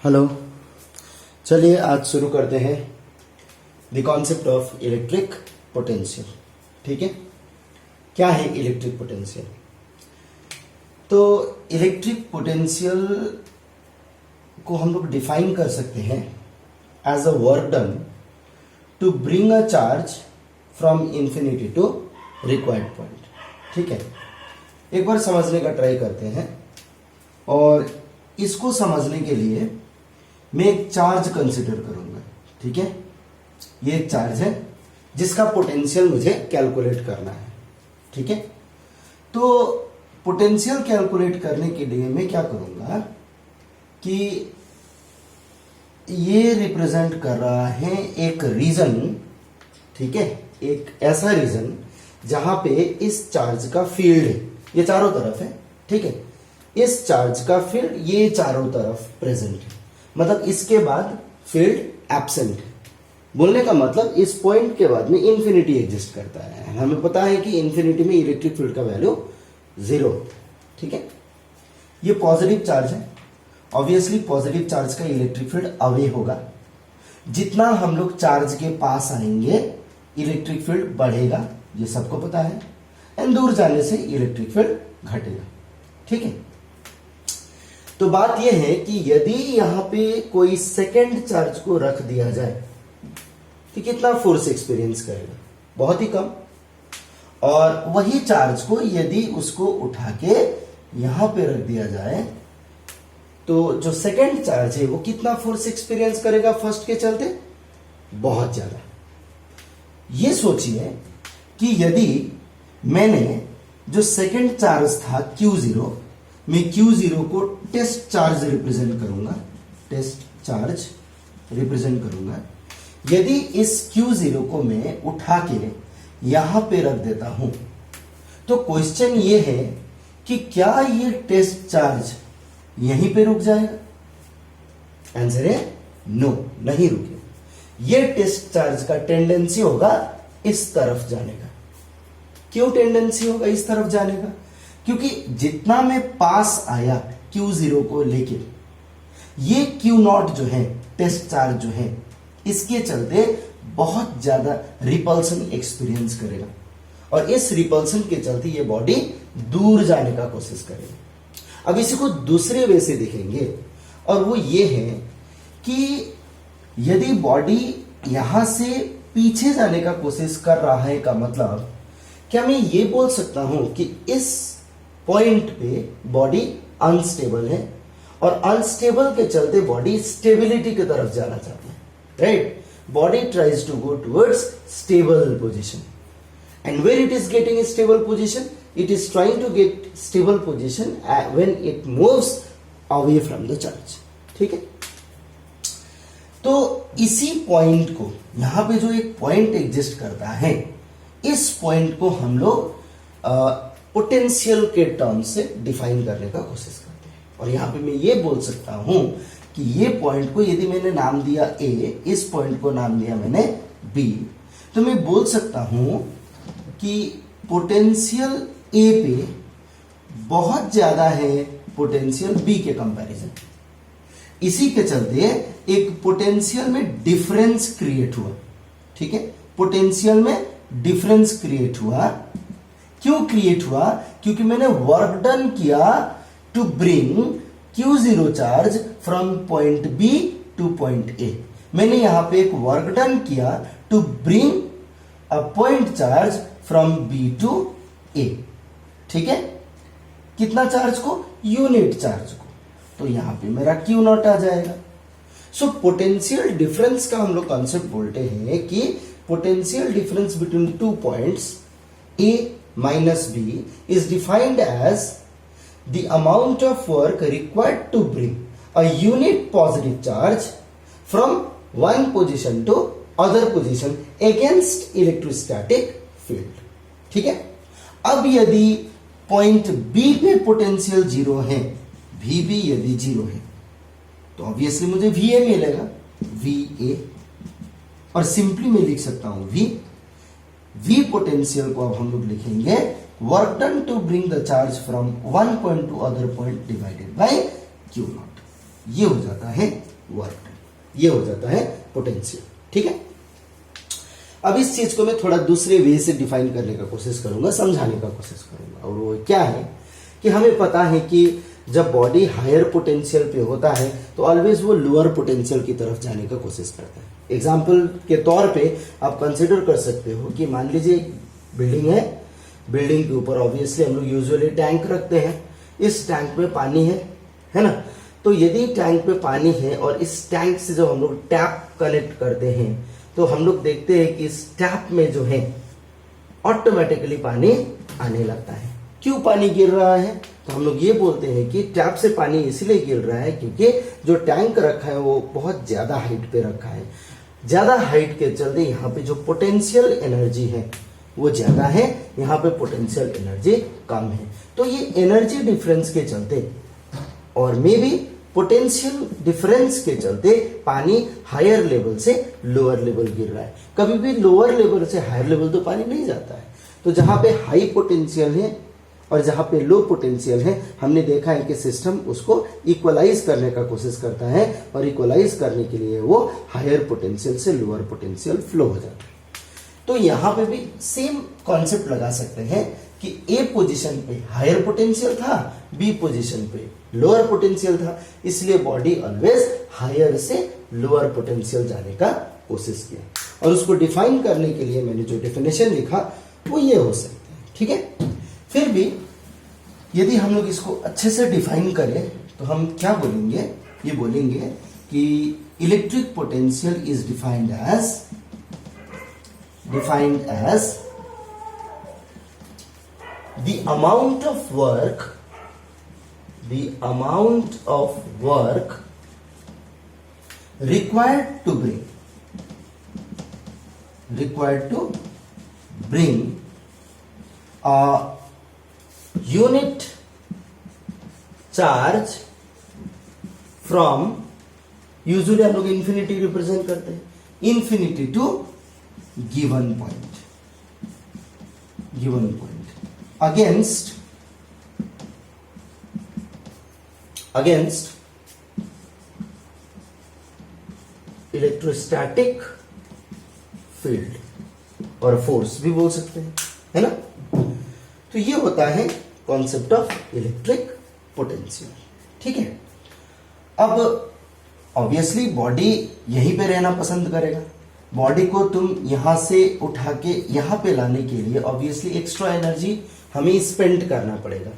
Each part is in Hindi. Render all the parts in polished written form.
हेलो। चलिए आज शुरू करते हैं the concept of electric potential. ठीक है, क्या है इलेक्ट्रिक पोटेंशियल? तो इलेक्ट्रिक पोटेंशियल को हम लोग डिफाइन कर सकते हैं as a work done to bring a charge from infinity to required point. ठीक है, एक बार समझने का ट्राई करते हैं और इसको समझने के लिए मैं एक चार्ज कंसिडर करूंगा। ठीक है, ये एक चार्ज है जिसका पोटेंशियल मुझे कैलकुलेट करना है। ठीक है, तो पोटेंशियल कैलकुलेट करने के लिए मैं क्या करूंगा कि ये रिप्रेजेंट कर रहा है एक रीजन। ठीक है, एक ऐसा रीजन जहां पे इस चार्ज का फील्ड है, ये चारों तरफ है। ठीक है, इस चार्ज का फील्ड ये चारों तरफ प्रेजेंट है, मतलब इसके बाद फील्ड एब्सेंट है। बोलने का मतलब इस पॉइंट के बाद में इंफिनिटी एग्जिस्ट करता है। हमें पता है कि इंफिनिटी में इलेक्ट्रिक फील्ड का वैल्यू 0। ठीक है, ये पॉजिटिव चार्ज है। ऑब्वियसली पॉजिटिव चार्ज का इलेक्ट्रिक फील्ड अवे होगा। जितना हम लोग चार्ज के पास आएंगे इलेक्ट्रिक फील्ड बढ़ेगा, ये सबको पता है। एंड दूर जाने से इलेक्ट्रिक फील्ड घटेगा। ठीक है, तो बात यह है कि यदि यहां पे कोई सेकेंड चार्ज को रख दिया जाए तो कितना फोर्स एक्सपीरियंस करेगा? बहुत ही कम। और वही चार्ज को यदि उसको उठा के यहां पे रख दिया जाए तो जो सेकेंड चार्ज है वो कितना फोर्स एक्सपीरियंस करेगा फर्स्ट के चलते? बहुत ज्यादा। ये सोचिए कि यदि मैंने जो सेकेंड चार्ज था Q0, मैं Q0 को टेस्ट चार्ज रिप्रेजेंट करूंगा, टेस्ट चार्ज रिप्रेजेंट करूंगा। यदि इस Q0 को मैं उठा के यहां पे रख देता हूं तो क्वेश्चन ये है कि क्या ये टेस्ट चार्ज यहीं पे रुक जाएगा? आंसर है नो, नहीं रुकेगा। ये टेस्ट चार्ज का टेंडेंसी होगा इस तरफ जाने का। क्यों टेंडेंसी होगा इस तरफ जाने का? क्योंकि जितना मैं पास आया Q0 को लेके, ये Q0 जो है टेस्ट चार्ज जो है, इसके चलते बहुत ज्यादा रिपल्सन एक्सपीरियंस करेगा और इस रिपल्सन के चलते ये बॉडी दूर जाने का कोशिश करेगा। अब इसी को दूसरे वे से देखेंगे और वो ये है कि यदि बॉडी यहां से पीछे जाने का कोशिश कर रहा है का मतलब क्या मैं ये बोल सकता हूं कि इस पॉइंट पे बॉडी अनस्टेबल है और अनस्टेबल के चलते बॉडी स्टेबिलिटी की तरफ जाना चाहती है, right? Body tries to go towards stable position and where it is getting stable position, it is trying to get stable position when it moves away from the charge. ठीक है, तो इसी पॉइंट को, यहां पे जो एक पॉइंट एग्जिस्ट करता है, इस पॉइंट को हम लोग पोटेंशियल के टर्म से डिफाइन करने का कोशिश करते हैं। और यहां पे मैं ये बोल सकता हूं कि ये पॉइंट को यदि मैंने नाम दिया A, इस पॉइंट को नाम दिया मैंने B, तो मैं बोल सकता हूं कि पोटेंशियल A पे बहुत ज्यादा है पोटेंशियल B के कंपैरिजन। इसी के चलते एक पोटेंशियल में डिफरेंस क्रिएट हुआ। ठीक है, पोटेंशियल में डिफरेंस क्रिएट हुआ। क्यों क्रिएट हुआ? क्योंकि मैंने वर्क डन किया to bring Q0 charge from point B to point A। मैंने यहां पे एक वर्क डन किया to bring a point charge from B to A। ठीक है, कितना चार्ज को? यूनिट चार्ज को। तो यहां पे मेरा Q0 आ जाएगा। सो पोटेंशियल डिफरेंस का हम लोग कॉन्सेप्ट बोलते हैं कि potential difference between two points A minus B is defined as the amount of work required to bring a unit positive charge from one position to other position against electrostatic field। ठीक है, अब यदि पॉइंट B पे पोटेंशियल 0 है, VB यदि 0 है, तो ऑब्वियसली मुझे VA मिलेगा, VA। और सिंपली मैं लिख सकता हूं V पोटेंशियल को अब हम लोग लिखेंगे work done to bring the charge from one point to other point divided by Q0। ये हो जाता है वर्क डन, ये हो जाता है पोटेंशियल। ठीक है, अब इस चीज को मैं थोड़ा दूसरे वे से डिफाइन करने का कोशिश करूंगा, समझाने का कोशिश करूंगा। और वो क्या है कि हमें पता है कि जब बॉडी हायर पोटेंशियल पे होता है तो ऑलवेज वो लोअर पोटेंशियल की तरफ जाने का कोशिश करता है। एग्जाम्पल के तौर पे आप कंसिडर कर सकते हो कि मान लीजिए एक बिल्डिंग है, बिल्डिंग के ऊपर ऑब्वियसली हम लोग यूजुअली टैंक रखते हैं। इस टैंक में पानी है ना, तो यदि टैंक में पानी है और इस टैंक से जब हम लोग टैप कनेक्ट करते हैं तो हम लोग देखते हैं कि इस टैप में जो है ऑटोमेटिकली पानी आने लगता है। क्यों पानी गिर रहा है? तो हम लोग ये बोलते हैं कि टैप से पानी इसलिए गिर रहा है क्योंकि जो टैंक रखा है वो बहुत ज्यादा हाइट पे रखा है। ज्यादा हाइट के चलते यहाँ पे जो पोटेंशियल एनर्जी है वो ज्यादा है, यहाँ पे पोटेंशियल एनर्जी कम है। तो ये एनर्जी डिफरेंस के चलते और मे बी पोटेंशियल डिफरेंस के चलते पानी हायर लेवल से लोअर लेवल गिर रहा है। कभी भी लोअर लेवल से हायर लेवल तो पानी नहीं जाता है। तो जहां पे हाई पोटेंशियल है और जहां पे लो पोटेंशियल है, हमने देखा है कि सिस्टम उसको इक्वलाइज करने का कोशिश करता है और इक्वलाइज करने के लिए वो हायर पोटेंशियल से लोअर पोटेंशियल फ्लो हो जाता है। तो यहां पे भी सेम कॉन्सेप्ट लगा सकते हैं कि ए पोजीशन पे हायर पोटेंशियल था, बी पोजीशन पे लोअर पोटेंशियल था, इसलिए बॉडी ऑलवेज हायर से लोअर पोटेंशियल जाने का कोशिश किया। और उसको डिफाइन करने के लिए मैंने जो डेफिनेशन लिखा वो ये हो सकता है। ठीक है, फिर भी यदि हम लोग इसको अच्छे से डिफाइन करें तो हम क्या बोलेंगे? ये बोलेंगे कि electric potential is defined as the amount of work required to bring a unit charge from, usually हम लोग इंफिनिटी रिप्रेजेंट करते हैं, infinity to given point against electrostatic field और फोर्स भी बोल सकते हैं, है ना। तो ये होता है कॉन्सेप्ट ऑफ इलेक्ट्रिक पोटेंशियल। ठीक है, अब ऑब्वियसली बॉडी यहीं पे रहना पसंद करेगा। बॉडी को तुम यहां से उठा के यहां पे लाने के लिए ऑब्वियसली एक्स्ट्रा एनर्जी हमें स्पेंड करना पड़ेगा।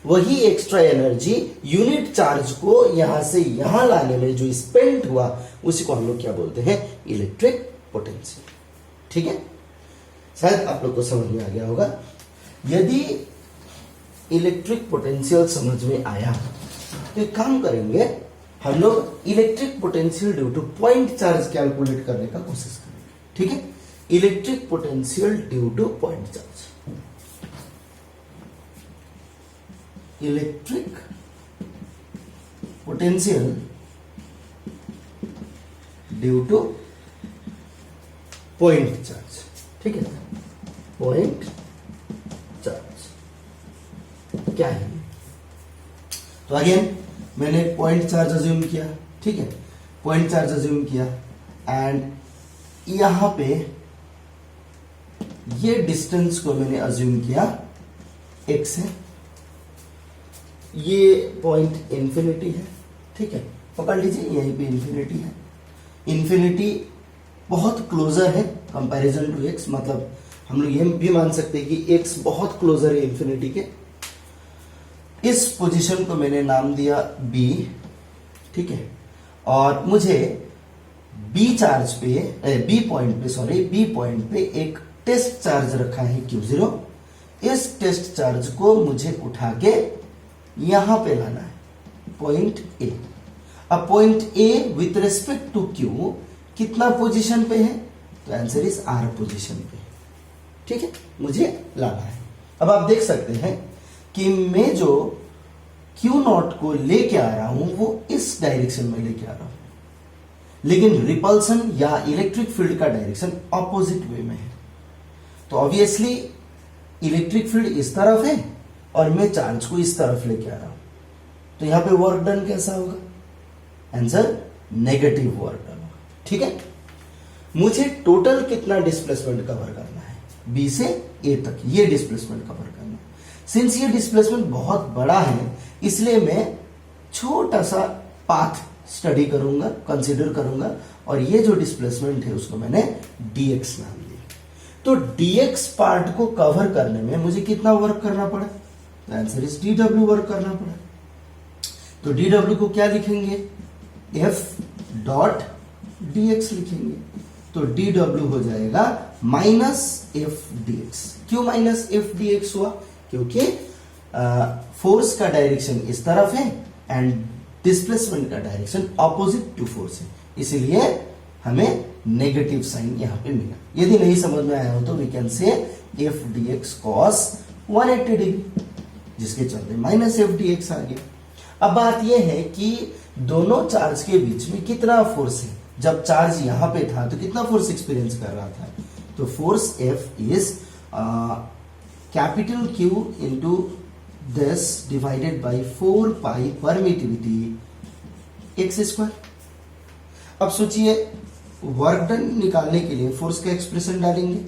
वही एक्स्ट्रा एनर्जी यूनिट चार्ज को यहां से यहां लाने में जो स्पेंड हुआ उसी को हम लोग क्या बोलते हैं? Electric potential. ठीक है, शायद आप लोग को समझ में आ गया होगा। यदि इलेक्ट्रिक पोटेंशियल समझ में आया तो एक काम करेंगे, हम लोग electric potential due two point charge calculate करने का कोशिश करेंगे। ठीक है, electric potential due two point charge, electric potential due two point charge. ठीक है, पॉइंट चार्ज क्या है? तो अगेन मैंने पॉइंट चार्ज अज्यूम किया। ठीक है, पॉइंट चार्ज अज्यूम किया एंड यहां पे ये डिस्टेंस को मैंने अज्यूम किया x है, ये पॉइंट इंफिनिटी है। ठीक है, पकड़ लीजिए यहीं पे इंफिनिटी है। इंफिनिटी बहुत क्लोजर है कंपैरिजन टू x, मतलब हम लोग ये भी मान सकते हैं कि x बहुत क्लोजर है इंफिनिटी के। इस पोजीशन को मैंने नाम दिया B। ठीक है, और मुझे B पॉइंट पे एक टेस्ट चार्ज रखा है Q0। इस टेस्ट चार्ज को मुझे उठा के यहां पे लाना है पॉइंट A। अब point A with respect to Q कितना पोजीशन पे है? तो आंसर इज R पोजीशन पे। ठीक है, मुझे लाना है। अब आप देख सकते हैं कि मैं जो Q0 को लेके आ रहा हूं वो इस डायरेक्शन में लेके आ रहा हूं, लेकिन रिपल्सन या इलेक्ट्रिक फील्ड का डायरेक्शन ऑपोजिट वे में है। तो ऑब्वियसली इलेक्ट्रिक फील्ड इस तरफ है और मैं चार्ज को इस तरफ लेके आ रहा हूं, तो यहां पे वर्क डन कैसा होगा? Answer negative work done. ठीक है, मुझे टोटल कितना डिस्प्लेसमेंट कवर करना है, बी से ए तक ये डिस्प्लेसमेंट कवर करना है। सिंस ये डिस्प्लेसमेंट बहुत बड़ा है इसलिए मैं छोटा सा पाथ स्टडी करूंगा, कंसीडर करूंगा, और ये जो डिस्प्लेसमेंट है उसको मैंने dx नाम दिया। तो dx पार्ट को कवर करने में मुझे कितना वर्क करना पड़ा, आंसर इज dw वर्क करना पड़ा। तो dw को क्या लिखेंगे, f डॉट dx लिखेंगे। तो dw हो जाएगा माइनस एफ dx। क्यों माइनस एफ dx हुआ, क्योंकि फोर्स का डायरेक्शन इस तरफ है एंड डिस्प्लेसमेंट का डायरेक्शन ऑपोजिट टू फोर्स है, इसलिए हमें नेगेटिव साइन यहां पे मिला। यदि नहीं समझ में आया हो तो we can say f dx cos 180 degree, जिसके चलते माइनस एफ dx आ गया। अब बात यह है कि दोनों चार्ज के बीच में कितना फोर्स है। जब चार्ज यहां पे था तो कितना फोर्स एक्सपीरियंस कर रहा था, तो force F is capital Q into this divided by 4 pi permittivity x square. अब सोचिए वर्क डन निकालने के लिए फोर्स का एक्सप्रेशन डालेंगे,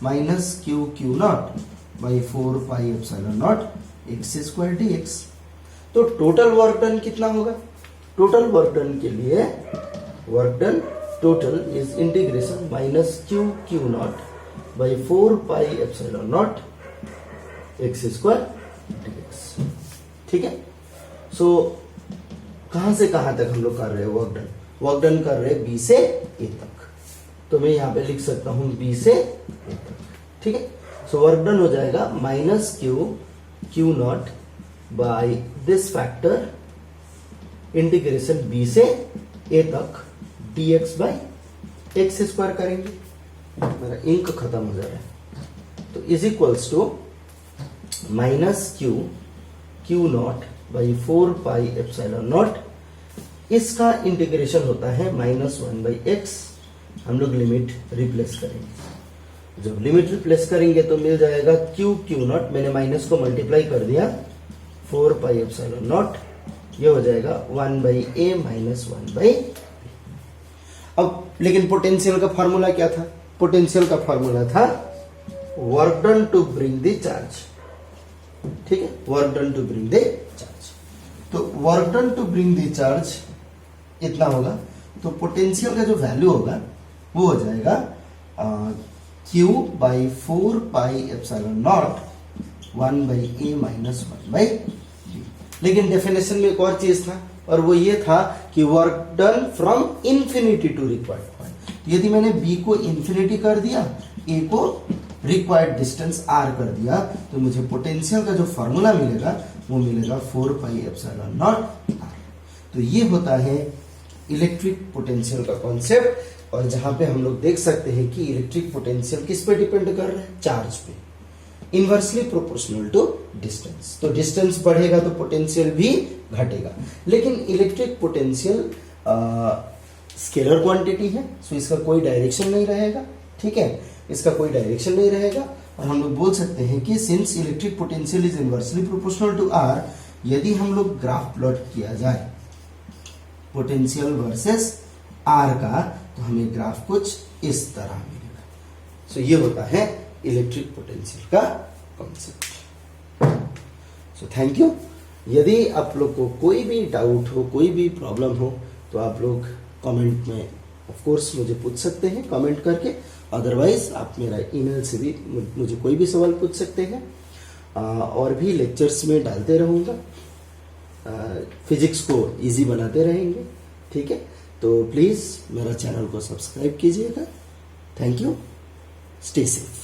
minus q q not by 4 pi epsilon not x square dx। तो टोटल वर्क डन कितना होगा, टोटल वर्क डन के लिए work done total is integration minus q q not by 4 pi epsilon not x square dx। ठीक है, सो कहां से कहां तक हम लोग कर रहे हैं वर्क डन, वर्क डन कर रहे हैं बी से ए तक। तो मैं यहां पे लिख सकता हूं बी से ए तक। ठीक है, सो वर्क डन हो जाएगा minus q q not by this factor integration b से ए तक dx बाई एक्स स्क्वायर करेंगे। मेरा इंक खत्म हो जा रहा है, तो is equals to minus q q not by 4 pi epsilon not, इसका इंटीग्रेशन होता है माइनस 1 बाई एक्स। हम लोग लिमिट रिप्लेस करेंगे, जब लिमिट रिप्लेस करेंगे तो मिल जाएगा क्यू क्यू नॉट, मैंने माइनस को मल्टीप्लाई कर दिया 4 पाई एप्सिलॉन नॉट, ये हो जाएगा 1 बाई ए माइनस 1 बाई। अब लेकिन पोटेंशियल का फॉर्मूला क्या था, पोटेंशियल का फॉर्मूला था work done to bring the charge. ठीक है, work done to bring the charge, तो work done to bring the charge इतना होगा। तो पोटेंशियल का जो वैल्यू होगा वो हो जाएगा Q by 4 pi epsilon not 1 by a minus 1 by b. लेकिन डेफिनेशन में एक और चीज था, और वो ये था कि work done from infinity to required point. यदि मैंने बी को इंफिनिटी कर दिया, ए को रिक्वायर्ड डिस्टेंस आर कर दिया, तो मुझे पोटेंशियल का जो फॉर्मूला मिलेगा वो मिलेगा 4 पाई एप्सिलॉन नॉट आर। तो ये होता है इलेक्ट्रिक पोटेंशियल का कॉन्सेप्ट, और जहां पे हम लोग देख सकते हैं कि इलेक्ट्रिक पोटेंशियल किस पे डिपेंड कर रहा है, चार्ज पे, इनवर्सली प्रोपोर्शनल टू डिस्टेंस। तो डिस्टेंस बढ़ेगा तो पोटेंशियल भी घटेगा। लेकिन इलेक्ट्रिक पोटेंशियल स्केलर क्वांटिटी है, सो इसका कोई डायरेक्शन नहीं रहेगा। ठीक है, इसका कोई डायरेक्शन नहीं रहेगा, और हम लोग बोल सकते हैं कि since electric potential is inversely proportional to r, यदि हम लोग ग्राफ प्लॉट किया जाए पोटेंशियल वर्सेस आर का, तो हमें ग्राफ कुछ इस तरह मिलेगा। सो ये होता है इलेक्ट्रिक पोटेंशियल का कॉन्सेप्ट। So thank you. यदि आप लोग को कोई भी डाउट हो, कोई भी प्रॉब्लम हो, तो आप लोग कमेंट में ऑफ कोर्स मुझे पूछ सकते हैं कमेंट करके, अदरवाइज आप मेरा ईमेल से भी मुझे कोई भी सवाल पूछ सकते हैं। और भी लेक्चर्स में डालते रहूँगा, फिजिक्स को इजी बनाते रहेंगे। ठीक है, तो प्लीज़ मेरा चैनल को सब्सक्राइब कीजिएगा। Thank you, stay safe.